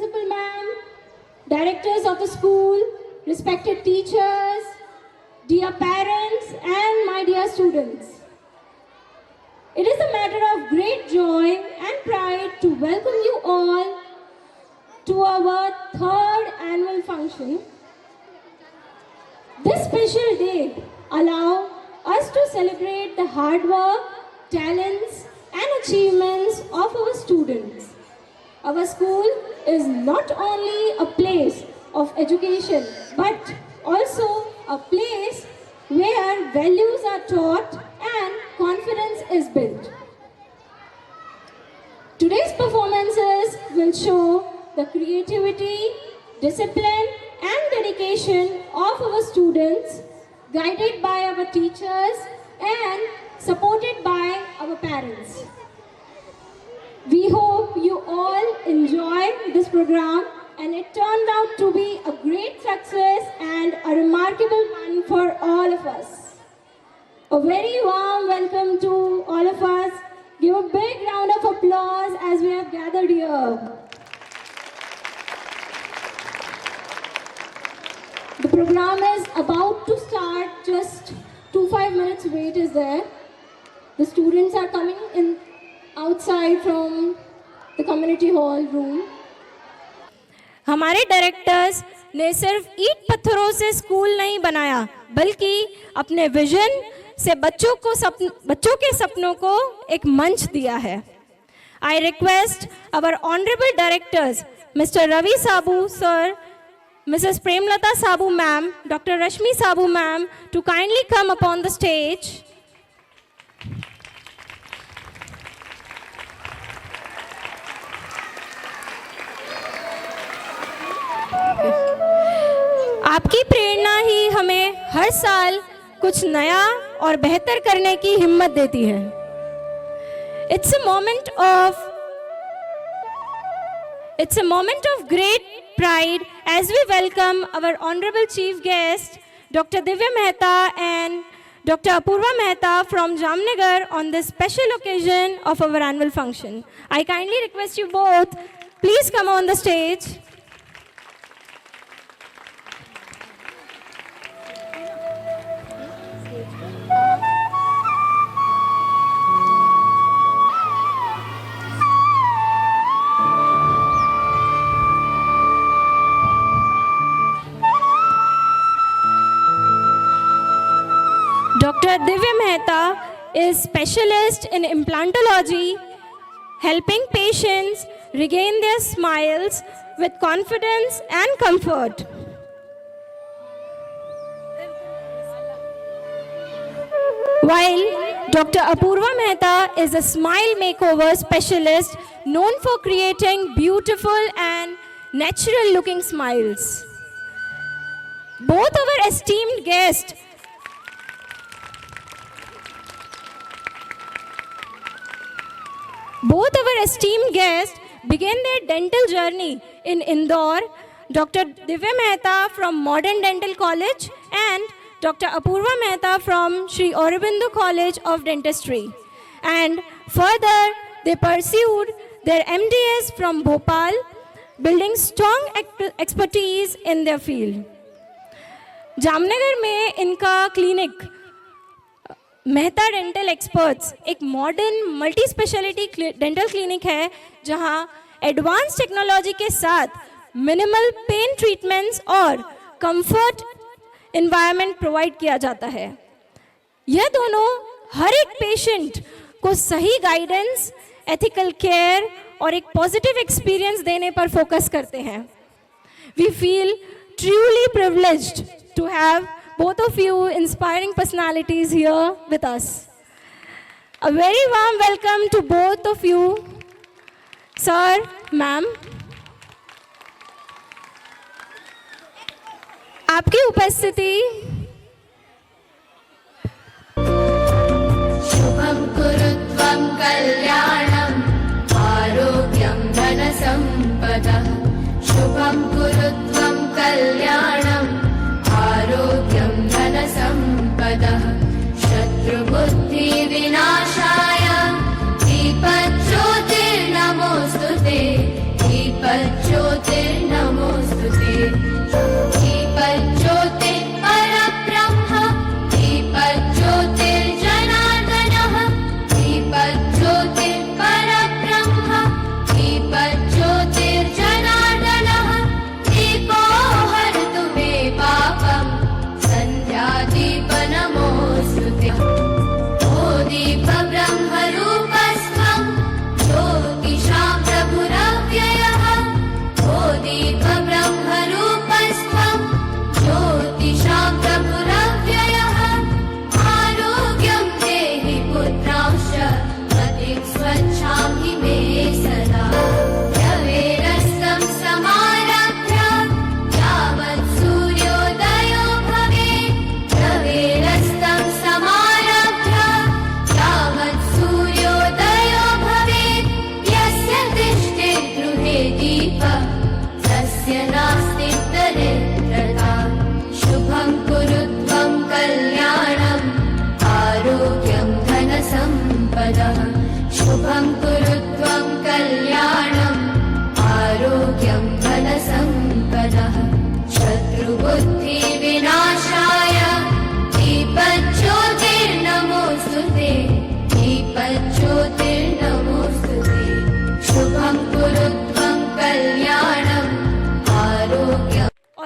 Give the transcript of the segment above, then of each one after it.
Principal Ma'am, Directors of the school, respected teachers, dear parents and my dear students. It is a matter of great joy and pride to welcome you all to our third annual function. This special day allows us to celebrate the hard work, talents and achievements of our students. Our school is not only a place of education but also a place where values are taught and confidence is built. Today's performances will show the creativity, discipline and dedication of our students, guided by our teachers and supported by our parents. We hope you all enjoy this program and it turned out to be a great success and a remarkable one for all of us. A very warm welcome to all of us. Give a big round of applause as we have gathered here. The program is about to start, just 2-5 minutes wait is there. The students are coming in outside from the community hall room. हमारे directors ने सिर्फ ईंट पत्थरों से school नहीं बनाया, बल्कि अपने विजन से बच्चों के सपनों को एक मंच दिया है. I request our honorable directors, Mr. Ravi Sabu sir, Mrs. Premlata Sabu ma'am, Dr. Rashmi Sabu ma'am, to kindly come upon the stage. आपकी प्रेरणा ही हमें हर साल कुछ नया और बेहतर करने की हिम्मत देती है. It's a moment of great pride as we welcome our honorable chief guest, Dr. Divya Mehta and Dr. Apurva Mehta from Jamnagar on this special occasion of our annual function. I kindly request you both, please come on the stage. Dr. Divya Mehta is specialist in implantology, helping patients regain their smiles with confidence and comfort. While Dr. Apurva Mehta is a smile makeover specialist known for creating beautiful and natural looking smiles. Both our esteemed guests began their dental journey in Indore. Dr. Divya Mehta from Modern Dental College and Dr. Apurva Mehta from Sri Aurobindo College of Dentistry. And further, they pursued their MDS from Bhopal, building strong expertise in their field. Jamnagar में इनका clinic Mehta dental experts एक modern multi speciality dental clinic है, जहां advance technology के साथ minimal pen treatments और comfort environment provide किया जाता है. यह दोनों हर एक पेशेंट को सही गाइडेंस, एथिकल केयर और एक पॉजिटिव एक्सपीरियंस देने पर फोकस करते हैं. We feel truly privileged to have both of you inspiring personalities here with us. A very warm welcome to both of you, sir, ma'am. आपकी उपस्थिति शुभं कुरुत्वं कल्याणं आरोग्यं धनसम्पदः. शुभं कुरुत्वं कल्याणं आरोग्यं धनसम्पदः. शत्रुबुद्धिविनाशाय दीपज्योतिर्नमोऽस्तु ते. दीपज्योतिर्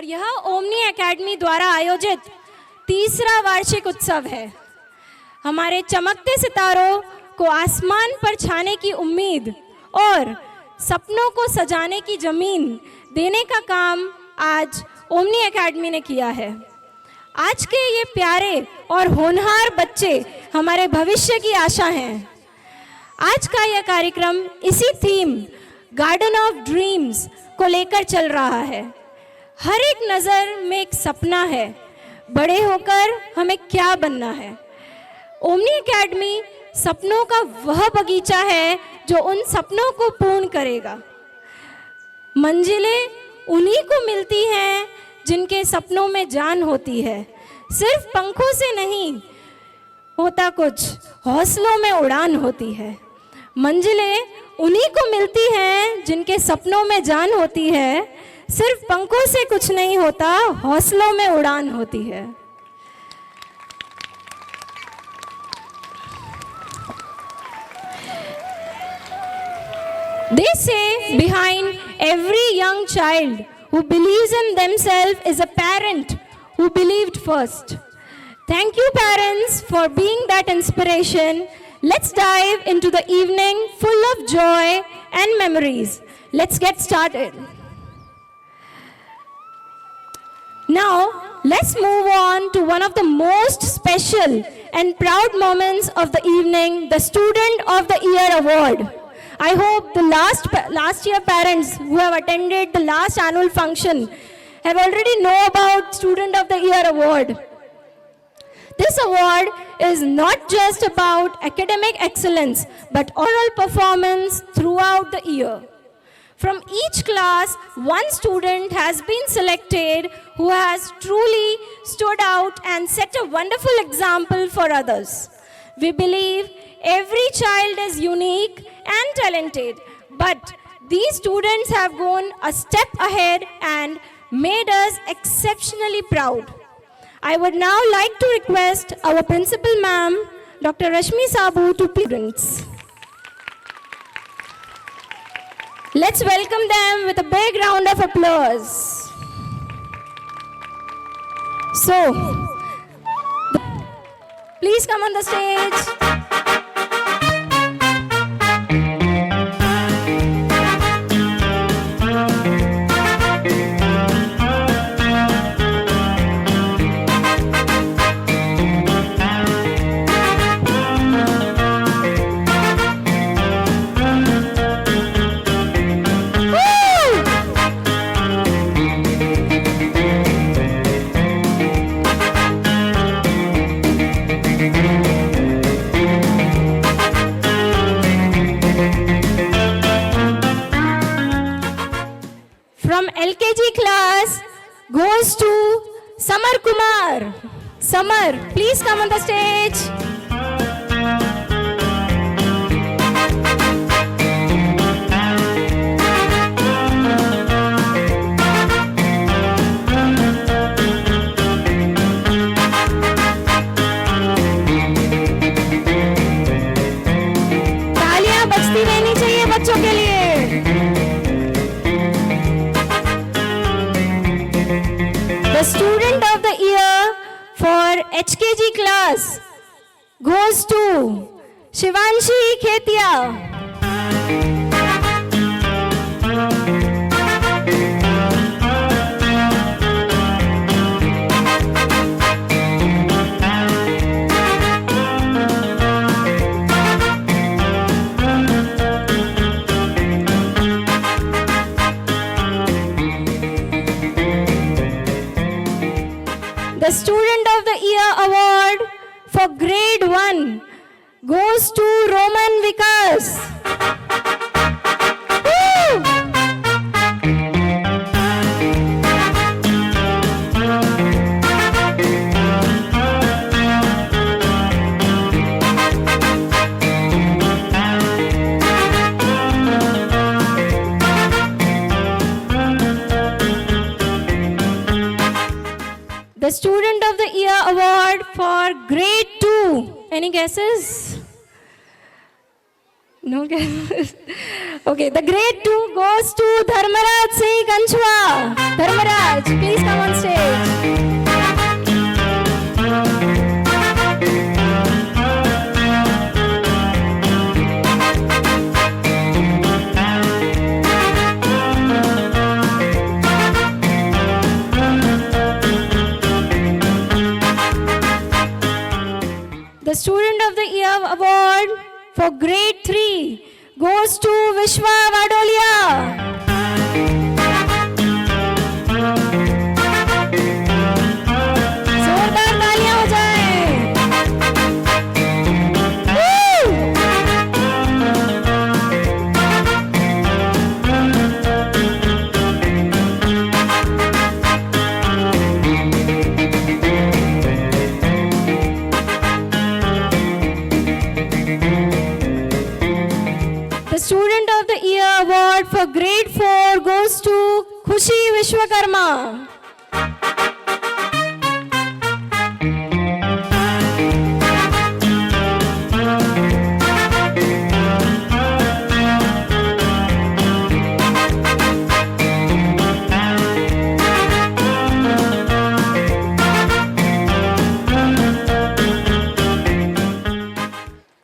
और यह ओमनी एकेडमी द्वारा आयोजित तीसरा वार्षिक उत्सव है। हमारे चमकते सितारों को आसमान पर छाने की उम्मीद और सपनों को सजाने की जमीन देने का काम आज ओमनी एकेडमी ने किया है। आज के ये प्यारे और होनहार बच्चे हमारे भविष्य की आशा हैं। आज का यह कार्यक्रम इसी थीम गार्डन ऑफ ड्रीम्स को लेकर चल रहा है। हर एक नज़र में एक सपना है, बड़े होकर हमें क्या बनना है। ओमनी एकेडमी सपनों का वह बगीचा है जो उन सपनों को पूर्ण करेगा। मंजिलें उन्हीं को मिलती हैं जिनके सपनों में जान होती है। सिर्फ पंखों से नहीं होता कुछ, हौसलों में उड़ान होती है। मंजिलें उन्हीं को मिलती हैं जिनके सपनों में जान होती है। सिर्फ पंखों से कुछ नहीं होता, हौसलों में उड़ान होती है। They say behind every young child who believes in themselves is a parent who believed first. Thank you, parents, for being that inspiration. Let's dive into the evening full of joy and memories. Let's get started. Now, let's move on to one of the most special and proud moments of the evening, the Student of the Year Award. I hope the last year parents who have attended the last annual function have already know about Student of the Year Award. This award is not just about academic excellence, but overall performance throughout the year. From each class, one student has been selected who has truly stood out and set a wonderful example for others. We believe every child is unique and talented, but these students have gone a step ahead and made us exceptionally proud. I would now like to request our principal ma'am, Dr. Rashmi Sabu, to students. Let's welcome them with a big round of applause. So, please come on the stage. From LKG class goes to Samar Kumar. Samar, please come on the stage. तालियां बजती रहनी चाहिए बच्चों के लिए। The student of the year for HKG class goes to Shivanshi Khetia. The Student of the Year Award for Grade 1 goes to Roman Vikas. Woo! The Student of the Year Award for Grade 2. Any guesses? No guesses. Okay, the Grade 2 goes to Dharmaraj Singh Kanchwa. Dharmaraj. stage. Please come on stage. The Student of the Year award for grade 3 goes to Vishwa Vadolia. जोरदार तालियां हो जाएं। The Student of the Year award for grade 4 goes to Khushi Vishwakarma.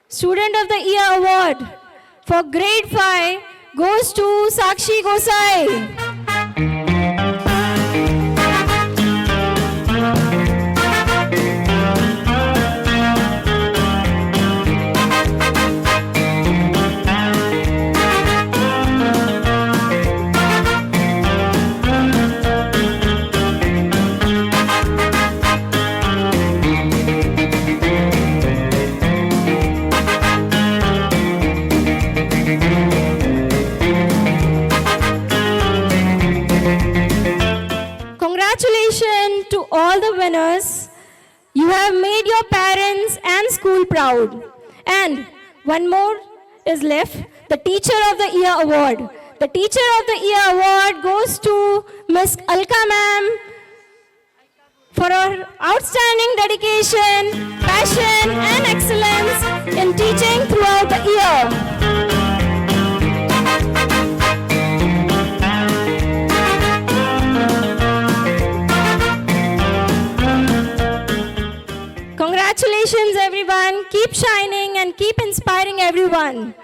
Student of the Year award for grade 5 goes to Sakshi Gosai. Congratulations to all the winners. You have made your parents and school proud. And one more is left, the Teacher of the Year award. The Teacher of the Year award goes to Miss Alka ma'am for her outstanding dedication, passion and excellence in teaching throughout the year. Congratulations everyone. Keep shining and keep inspiring everyone.